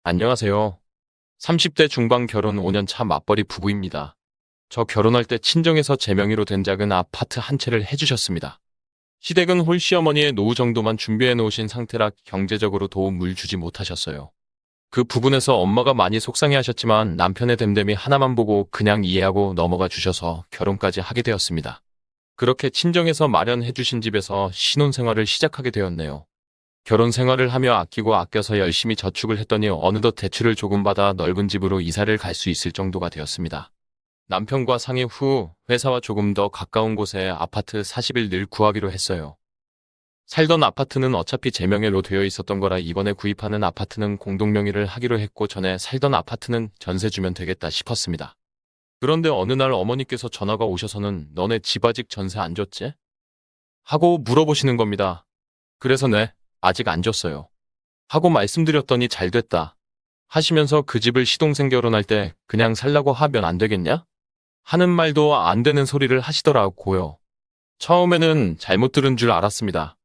안녕하세요. 30대 중반 결혼 5년 차 맞벌이 부부입니다. 저 결혼할 때 친정에서 제 명의로 된 작은 아파트 한 채를 해주셨습니다. 시댁은 홀시어머니의 노후 정도만 준비해 놓으신 상태라 경제적으로 도움을 주지 못하셨어요. 그 부분에서 엄마가 많이 속상해 하셨지만 남편의 됨됨이 하나만 보고 그냥 이해하고 넘어가 주셔서 결혼까지 하게 되었습니다. 그렇게 친정에서 마련해 주신 집에서 신혼생활을 시작하게 되었네요. 결혼 생활을 하며 아끼고 아껴서 열심히 저축을 했더니 어느덧 대출을 조금 받아 넓은 집으로 이사를 갈 수 있을 정도가 되었습니다. 남편과 상의 후 회사와 조금 더 가까운 곳에 아파트 40일 구하기로 했어요. 살던 아파트는 어차피 제 명의로 되어 있었던 거라 이번에 구입하는 아파트는 공동 명의를 하기로 했고 전에 살던 아파트는 전세 주면 되겠다 싶었습니다. 그런데 어느 날 어머니께서 전화가 오셔서는 너네 집 아직 전세 안 줬지? 하고 물어보시는 겁니다. 그래서 네, 아직 안 줬어요. 하고 말씀드렸더니 잘 됐다. 하시면서 그 집을 시동생 결혼할 때 그냥 살라고 하면 안 되겠냐? 하는 말도 안 되는 소리를 하시더라고요. 처음에는 잘못 들은 줄 알았습니다.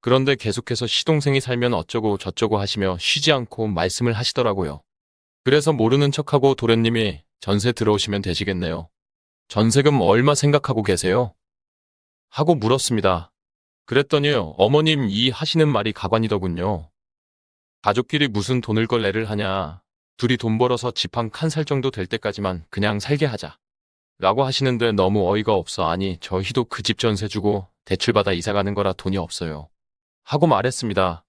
그런데 계속해서 시동생이 살면 어쩌고 저쩌고 하시며 쉬지 않고 말씀을 하시더라고요. 그래서 모르는 척하고 도련님이 전세 들어오시면 되시겠네요. 전세금 얼마 생각하고 계세요? 하고 물었습니다. 그랬더니 어머님 이 하시는 말이 가관이더군요. 가족끼리 무슨 돈을 걸 애를 하냐. 둘이 돈 벌어서 집 한 칸 살 정도 될 때까지만 그냥 살게 하자. 라고 하시는데 너무 어이가 없어. 아니 저희도 그 집 전세 주고 대출받아 이사 가는 거라 돈이 없어요. 하고 말했습니다.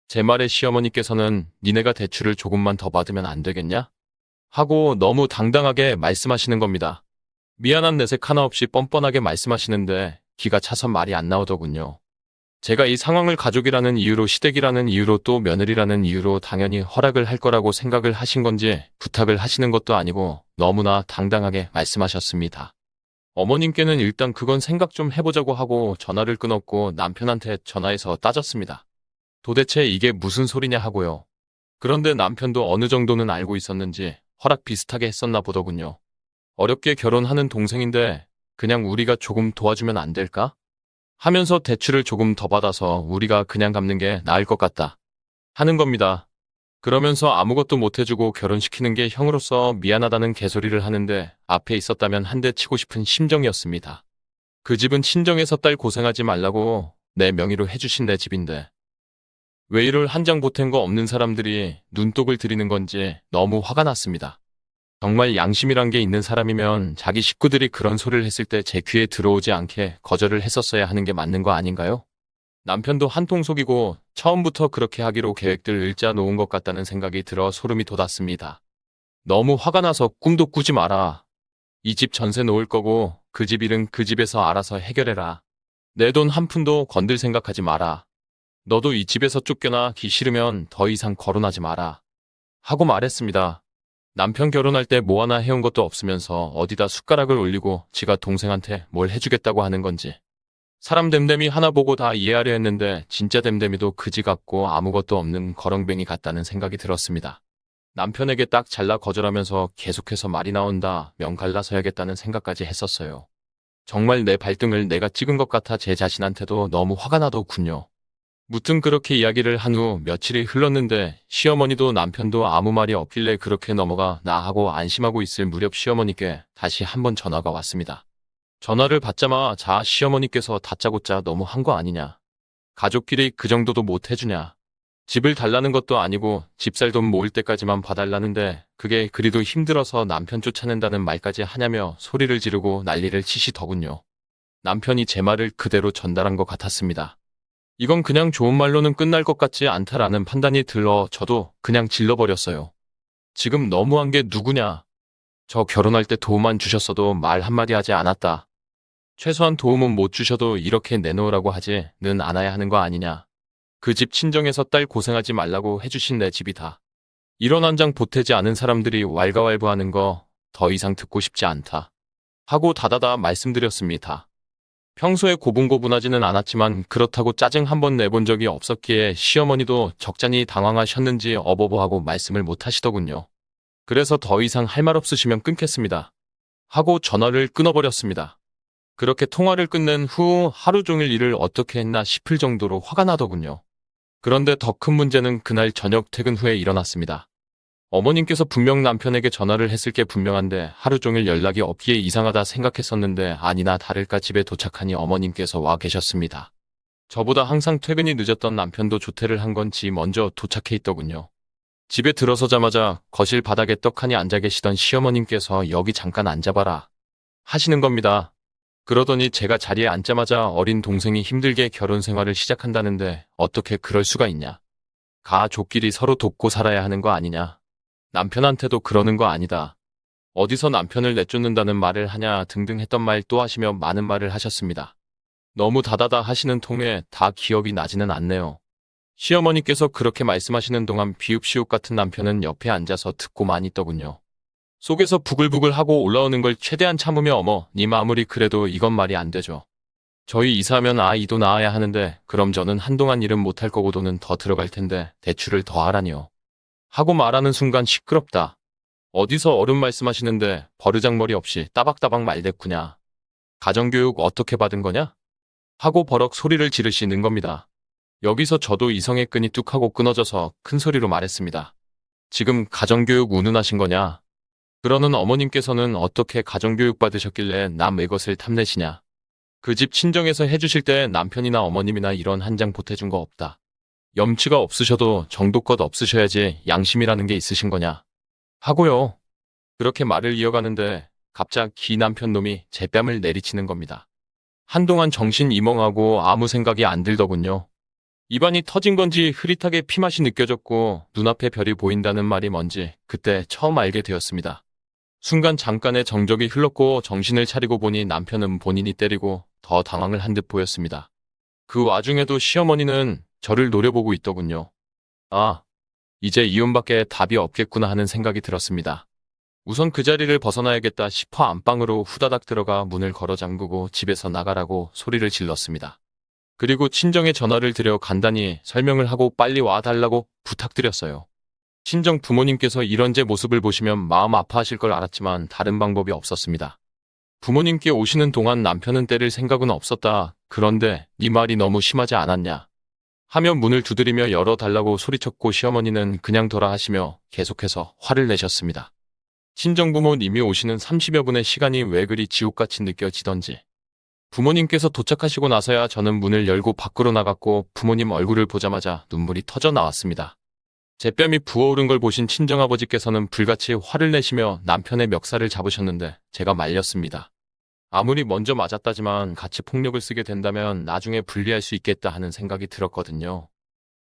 제 말에 시어머니께서는 니네가 대출을 조금만 더 받으면 안 되겠냐? 하고 너무 당당하게 말씀하시는 겁니다. 미안한 내색 하나 없이 뻔뻔하게 말씀하시는데 기가 차서 말이 안 나오더군요. 제가 이 상황을 가족이라는 이유로 시댁이라는 이유로 또 며느리라는 이유로 당연히 허락을 할 거라고 생각을 하신 건지 부탁을 하시는 것도 아니고 너무나 당당하게 말씀하셨습니다. 어머님께는 일단 그건 생각 좀 해보자고 하고 전화를 끊었고 남편한테 전화해서 따졌습니다. 도대체 이게 무슨 소리냐 하고요. 그런데 남편도 어느 정도는 알고 있었는지 허락 비슷하게 했었나 보더군요. 어렵게 결혼하는 동생인데 그냥 우리가 조금 도와주면 안 될까? 하면서 대출을 조금 더 받아서 우리가 그냥 갚는 게 나을 것 같다. 하는 겁니다. 그러면서 아무것도 못 해주고 결혼시키는 게 형으로서 미안하다는 개소리를 하는데 앞에 있었다면 한 대 치고 싶은 심정이었습니다. 그 집은 친정에서 딸 고생하지 말라고 내 명의로 해주신 내 집인데 왜 이럴 한 장 보탠 거 없는 사람들이 눈독을 들이는 건지 너무 화가 났습니다. 정말 양심이란 게 있는 사람이면 자기 식구들이 그런 소리를 했을 때 제 귀에 들어오지 않게 거절을 했었어야 하는 게 맞는 거 아닌가요? 남편도 한통 속이고 처음부터 그렇게 하기로 계획들 짜 놓은 것 같다는 생각이 들어 소름이 돋았습니다. 너무 화가 나서 꿈도 꾸지 마라. 이 집 전세 놓을 거고 그 집 일은 그 집에서 알아서 해결해라. 내 돈 한 푼도 건들 생각하지 마라. 너도 이 집에서 쫓겨나기 싫으면 더 이상 거론하지 마라. 하고 말했습니다. 남편 결혼할 때 뭐 하나 해온 것도 없으면서 어디다 숟가락을 올리고 지가 동생한테 뭘 해주겠다고 하는 건지. 사람 됨됨이 하나 보고 다 이해하려 했는데 진짜 됨됨이도 그지 같고 아무것도 없는 거렁뱅이 같다는 생각이 들었습니다. 남편에게 딱 잘라 거절하면서 계속해서 말이 나온다 명 갈라서야겠다는 생각까지 했었어요. 정말 내 발등을 내가 찍은 것 같아 제 자신한테도 너무 화가 나더군요. 무튼 그렇게 이야기를 한 후 며칠이 흘렀는데 시어머니도 남편도 아무 말이 없길래 그렇게 넘어가 나 하고 안심하고 있을 무렵 시어머니께 다시 한번 전화가 왔습니다. 전화를 받자마자 시어머니께서 다짜고짜 너무 한 거 아니냐. 가족끼리 그 정도도 못 해주냐. 집을 달라는 것도 아니고 집 살 돈 모을 때까지만 봐달라는데 그게 그리도 힘들어서 남편 쫓아낸다는 말까지 하냐며 소리를 지르고 난리를 치시더군요. 남편이 제 말을 그대로 전달한 것 같았습니다. 이건 그냥 좋은 말로는 끝날 것 같지 않다라는 판단이 들어 저도 그냥 질러버렸어요. 지금 너무한 게 누구냐. 저 결혼할 때 도움만 주셨어도 말 한마디 하지 않았다. 최소한 도움은 못 주셔도 이렇게 내놓으라고 하지는 않아야 하는 거 아니냐. 그 집 친정에서 딸 고생하지 말라고 해주신 내 집이다. 이런 한 장 보태지 않은 사람들이 왈가왈부하는 거 더 이상 듣고 싶지 않다. 하고 다다다 말씀드렸습니다. 평소에 고분고분하지는 않았지만 그렇다고 짜증 한번 내본 적이 없었기에 시어머니도 적잖이 당황하셨는지 어버버하고 말씀을 못 하시더군요. 그래서 더 이상 할 말 없으시면 끊겠습니다. 하고 전화를 끊어버렸습니다. 그렇게 통화를 끝낸 후 하루 종일 일을 어떻게 했나 싶을 정도로 화가 나더군요. 그런데 더 큰 문제는 그날 저녁 퇴근 후에 일어났습니다. 어머님께서 분명 남편에게 전화를 했을 게 분명한데 하루 종일 연락이 없기에 이상하다 생각했었는데 아니나 다를까 집에 도착하니 어머님께서 와 계셨습니다. 저보다 항상 퇴근이 늦었던 남편도 조퇴를 한 건지 먼저 도착해 있더군요. 집에 들어서자마자 거실 바닥에 떡하니 앉아 계시던 시어머님께서 여기 잠깐 앉아봐라 하시는 겁니다. 그러더니 제가 자리에 앉자마자 어린 동생이 힘들게 결혼 생활을 시작한다는데 어떻게 그럴 수가 있냐. 가족끼리 서로 돕고 살아야 하는 거 아니냐. 남편한테도 그러는 거 아니다. 어디서 남편을 내쫓는다는 말을 하냐 등등 했던 말 또 하시며 많은 말을 하셨습니다. 너무 다다다 하시는 통에 다 기억이 나지는 않네요. 시어머니께서 그렇게 말씀하시는 동안 비읍시옷 같은 남편은 옆에 앉아서 듣고만 있더군요. 속에서 부글부글 하고 올라오는 걸 최대한 참으며 어머, 님 아무리 그래도 이건 말이 안 되죠. 저희 이사하면 아이도 낳아야 하는데 그럼 저는 한동안 일은 못할 거고 돈은 더 들어갈 텐데 대출을 더 하라니요. 하고 말하는 순간 시끄럽다. 어디서 어른 말씀하시는데 버르장머리 없이 따박따박 말대꾸냐. 가정교육 어떻게 받은 거냐? 하고 버럭 소리를 지르시는 겁니다. 여기서 저도 이성의 끈이 뚝 하고 끊어져서 큰 소리로 말했습니다. 지금 가정교육 운운하신 거냐? 그러는 어머님께서는 어떻게 가정교육 받으셨길래 남의 것을 탐내시냐? 그 집 친정에서 해주실 때 남편이나 어머님이나 이런 한 장 보태준 거 없다. 염치가 없으셔도 정도껏 없으셔야지 양심이라는 게 있으신 거냐? 하고요. 그렇게 말을 이어가는데 갑자기 남편 놈이 제 뺨을 내리치는 겁니다. 한동안 정신 이멍하고 아무 생각이 안 들더군요. 입안이 터진 건지 흐릿하게 피맛이 느껴졌고 눈앞에 별이 보인다는 말이 뭔지 그때 처음 알게 되었습니다. 순간 잠깐의 정적이 흘렀고 정신을 차리고 보니 남편은 본인이 때리고 더 당황을 한 듯 보였습니다. 그 와중에도 시어머니는 저를 노려보고 있더군요. 아, 이제 이혼밖에 답이 없겠구나 하는 생각이 들었습니다. 우선 그 자리를 벗어나야겠다 싶어 안방으로 후다닥 들어가 문을 걸어 잠그고 집에서 나가라고 소리를 질렀습니다. 그리고 친정에 전화를 드려 간단히 설명을 하고 빨리 와달라고 부탁드렸어요. 친정 부모님께서 이런 제 모습을 보시면 마음 아파하실 걸 알았지만 다른 방법이 없었습니다. 부모님께 오시는 동안 남편은 때릴 생각은 없었다. 그런데 네 말이 너무 심하지 않았냐. 하며 문을 두드리며 열어달라고 소리쳤고 시어머니는 그냥 둬라 하시며 계속해서 화를 내셨습니다. 친정부모님이 오시는 30여 분의 시간이 왜 그리 지옥같이 느껴지던지. 부모님께서 도착하시고 나서야 저는 문을 열고 밖으로 나갔고 부모님 얼굴을 보자마자 눈물이 터져 나왔습니다. 제 뺨이 부어오른 걸 보신 친정아버지께서는 불같이 화를 내시며 남편의 멱살을 잡으셨는데 제가 말렸습니다. 아무리 먼저 맞았다지만 같이 폭력을 쓰게 된다면 나중에 불리할 수 있겠다 하는 생각이 들었거든요.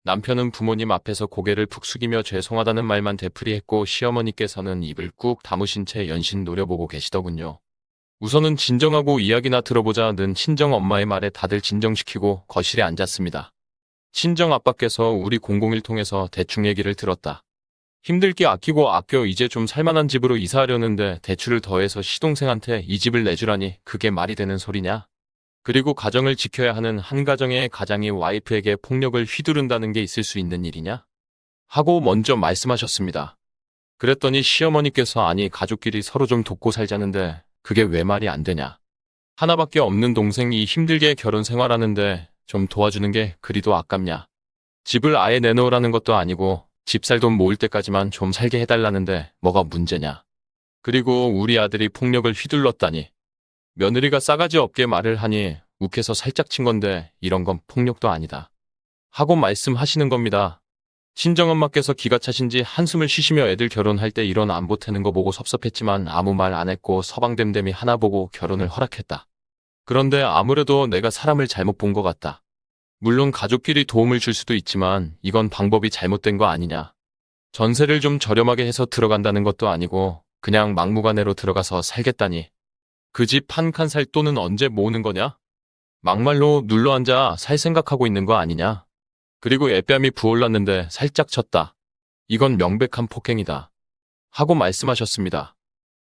남편은 부모님 앞에서 고개를 푹 숙이며 죄송하다는 말만 되풀이했고 시어머니께서는 입을 꾹 다무신 채 연신 노려보고 계시더군요. 우선은 진정하고 이야기나 들어보자는 친정엄마의 말에 다들 진정시키고 거실에 앉았습니다. 친정아빠께서 우리 001 통해서 대충 얘기를 들었다. 힘들게 아끼고 아껴 이제 좀 살만한 집으로 이사하려는데 대출을 더해서 시동생한테 이 집을 내주라니 그게 말이 되는 소리냐? 그리고 가정을 지켜야 하는 한 가정의 가장이 와이프에게 폭력을 휘두른다는 게 있을 수 있는 일이냐? 하고 먼저 말씀하셨습니다. 그랬더니 시어머니께서 아니 가족끼리 서로 좀 돕고 살자는데 그게 왜 말이 안 되냐? 하나밖에 없는 동생이 힘들게 결혼 생활하는데 좀 도와주는 게 그리도 아깝냐? 집을 아예 내놓으라는 것도 아니고 집 살 돈 모을 때까지만 좀 살게 해달라는데 뭐가 문제냐? 그리고 우리 아들이 폭력을 휘둘렀다니. 며느리가 싸가지 없게 말을 하니 욱해서 살짝 친 건데 이런 건 폭력도 아니다. 하고 말씀하시는 겁니다. 친정엄마께서 기가 차신지 한숨을 쉬시며 애들 결혼할 때 이런 안 보태는 거 보고 섭섭했지만 아무 말 안 했고 서방됨됨이 하나 보고 결혼을 허락했다. 그런데 아무래도 내가 사람을 잘못 본 것 같다. 물론 가족끼리 도움을 줄 수도 있지만 이건 방법이 잘못된 거 아니냐. 전세를 좀 저렴하게 해서 들어간다는 것도 아니고 그냥 막무가내로 들어가서 살겠다니. 그 집 한 칸 살 돈은 언제 모으는 거냐? 막말로 눌러앉아 살 생각하고 있는 거 아니냐? 그리고 애뺨이 부올랐는데 살짝 쳤다. 이건 명백한 폭행이다. 하고 말씀하셨습니다.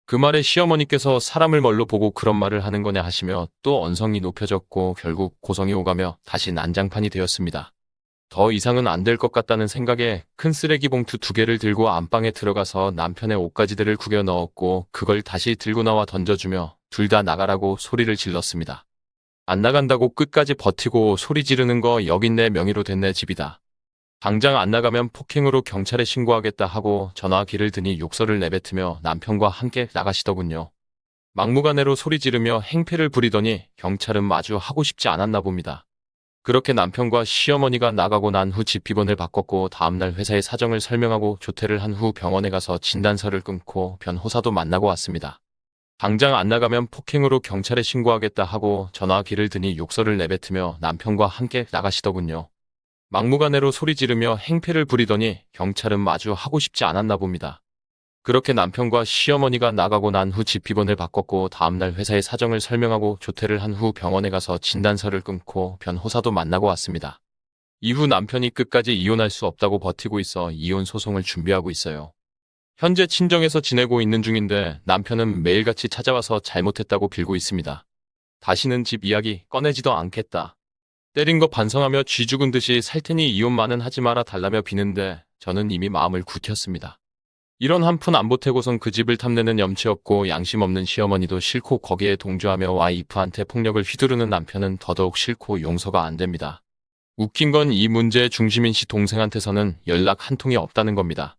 그 말에 시어머니께서 사람을 뭘로 보고 그런 말을 하는 거냐 하시며 또 언성이 높여졌고 결국 고성이 오가며 다시 난장판이 되었습니다. 더 이상은 안 될 것 같다는 생각에 큰 쓰레기 봉투 2개를 들고 안방에 들어가서 남편의 옷가지들을 구겨 넣었고 그걸 다시 들고 나와 던져주며 둘 다 나가라고 소리를 질렀습니다. 안 나간다고 끝까지 버티고 소리 지르는 거 여긴 내 명의로 된 내 집이다. 당장 안 나가면 폭행으로 경찰에 신고하겠다 하고 전화기를 드니 욕설을 내뱉으며 남편과 함께 나가시더군요. 막무가내로 소리 지르며 행패를 부리더니 경찰은 마주 하고 싶지 않았나 봅니다. 그렇게 남편과 시어머니가 나가고 난 후 집 비번을 바꿨고 다음날 회사에 사정을 설명하고 조퇴를 한 후 병원에 가서 진단서를 끊고 변호사도 만나고 왔습니다. 당장 안 나가면 폭행으로 경찰에 신고하겠다 하고 전화기를 드니 욕설을 내뱉으며 남편과 함께 나가시더군요. 막무가내로 소리 지르며 행패를 부리더니 경찰은 마주 하고 싶지 않았나 봅니다. 그렇게 남편과 시어머니가 나가고 난 후 집 비번을 바꿨고 다음날 회사에 사정을 설명하고 조퇴를 한 후 병원에 가서 진단서를 끊고 변호사도 만나고 왔습니다. 이후 남편이 끝까지 이혼할 수 없다고 버티고 있어 이혼 소송을 준비하고 있어요. 현재 친정에서 지내고 있는 중인데 남편은 매일같이 찾아와서 잘못했다고 빌고 있습니다. 다시는 집 이야기 꺼내지도 않겠다. 때린 거 반성하며 쥐 죽은 듯이 살 테니 이혼만은 하지 마라 달라며 비는데 저는 이미 마음을 굳혔습니다. 이런 한 푼 안 보태고선 그 집을 탐내는 염치 없고 양심 없는 시어머니도 싫고 거기에 동조하며 와이프한테 폭력을 휘두르는 남편은 더더욱 싫고 용서가 안 됩니다. 웃긴 건 이 문제의 중심인 시동생한테서는 연락 한 통이 없다는 겁니다.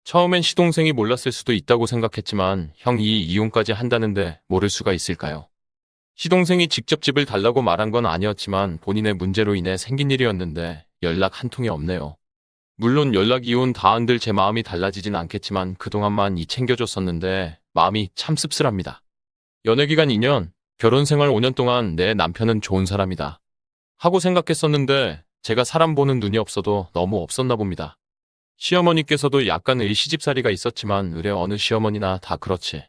처음엔 시동생이 몰랐을 수도 있다고 생각했지만 형이 이혼까지 한다는데 모를 수가 있을까요? 시동생이 직접 집을 달라고 말한 건 아니었지만 본인의 문제로 인해 생긴 일이었는데 연락 한 통이 없네요. 물론 연락 이혼 다 한들 제 마음이 달라지진 않겠지만 그동안만 챙겨줬었는데 마음이 참 씁쓸합니다. 연애기간 2년, 결혼생활 5년 동안 내 남편은 좋은 사람이다 하고 생각했었는데 제가 사람 보는 눈이 없어도 너무 없었나 봅니다. 시어머니께서도 약간 시집살이가 있었지만 의뢰 어느 시어머니나 다 그렇지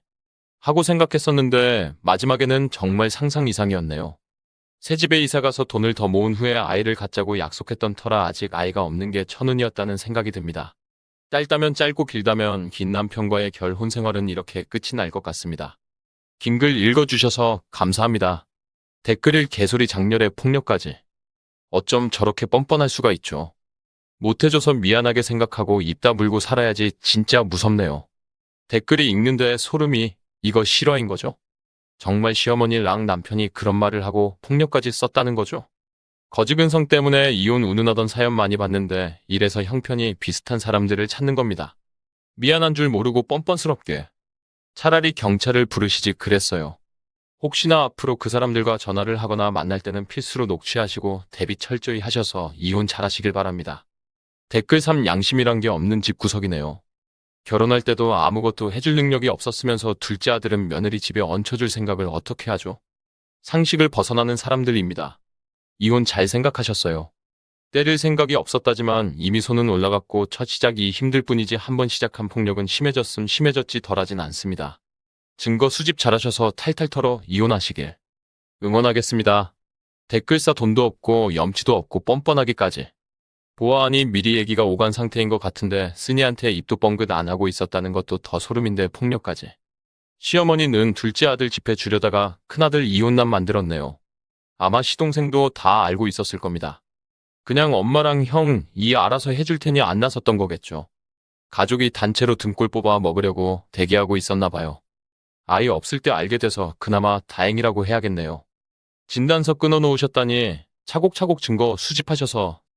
하고 생각했었는데 마지막에는 정말 상상 이상이었네요. 새집에 이사가서 돈을 더 모은 후에 아이를 갖자고 약속했던 터라 아직 아이가 없는 게 천운이었다는 생각이 듭니다. 짧다면 짧고 길다면 긴 남편과의 결혼 생활은 이렇게 끝이 날 것 같습니다. 긴 글 읽어주셔서 감사합니다. 댓글일 개소리 장렬의 폭력까지. 어쩜 저렇게 뻔뻔할 수가 있죠. 못해줘서 미안하게 생각하고 입 다물고 살아야지 진짜 무섭네요. 댓글이 읽는데 소름이 이거 실화인 거죠? 정말 시어머니랑 남편이 그런 말을 하고 폭력까지 썼다는 거죠? 거지근성 때문에 이혼 운운하던 사연 많이 봤는데 이래서 형편이 비슷한 사람들을 찾는 겁니다. 미안한 줄 모르고 뻔뻔스럽게. 차라리 경찰을 부르시지 그랬어요. 혹시나 앞으로 그 사람들과 전화를 하거나 만날 때는 필수로 녹취하시고 대비 철저히 하셔서 이혼 잘하시길 바랍니다. 댓글 3 양심이란 게 없는 집구석이네요. 결혼할 때도 아무것도 해줄 능력이 없었으면서 둘째 아들은 며느리 집에 얹혀줄 생각을 어떻게 하죠? 상식을 벗어나는 사람들입니다. 이혼 잘 생각하셨어요. 때릴 생각이 없었다지만 이미 손은 올라갔고 첫 시작이 힘들 뿐이지 한번 시작한 폭력은 심해졌음 심해졌지 덜하진 않습니다. 증거 수집 잘하셔서 탈탈 털어 이혼하시길 응원하겠습니다. 댓글싸 돈도 없고 염치도 없고 뻔뻔하기까지. 보아하니 미리 얘기가 오간 상태인 것 같은데 쓰니한테 입도 뻥긋 안 하고 있었다는 것도 더 소름인데 폭력까지. 시어머니는 둘째 아들 집해 주려다가 큰아들 이혼남 만들었네요. 아마 시동생도 다 알고 있었을 겁니다. 그냥 엄마랑 형 이 알아서 해줄 테니 안 나섰던 거겠죠. 가족이 단체로 등골 뽑아 먹으려고 대기하고 있었나 봐요. 아이 없을 때 알게 돼서 그나마 다행이라고 해야겠네요. 진단서 끊어놓으셨다니 차곡차곡 증거 수집하셔서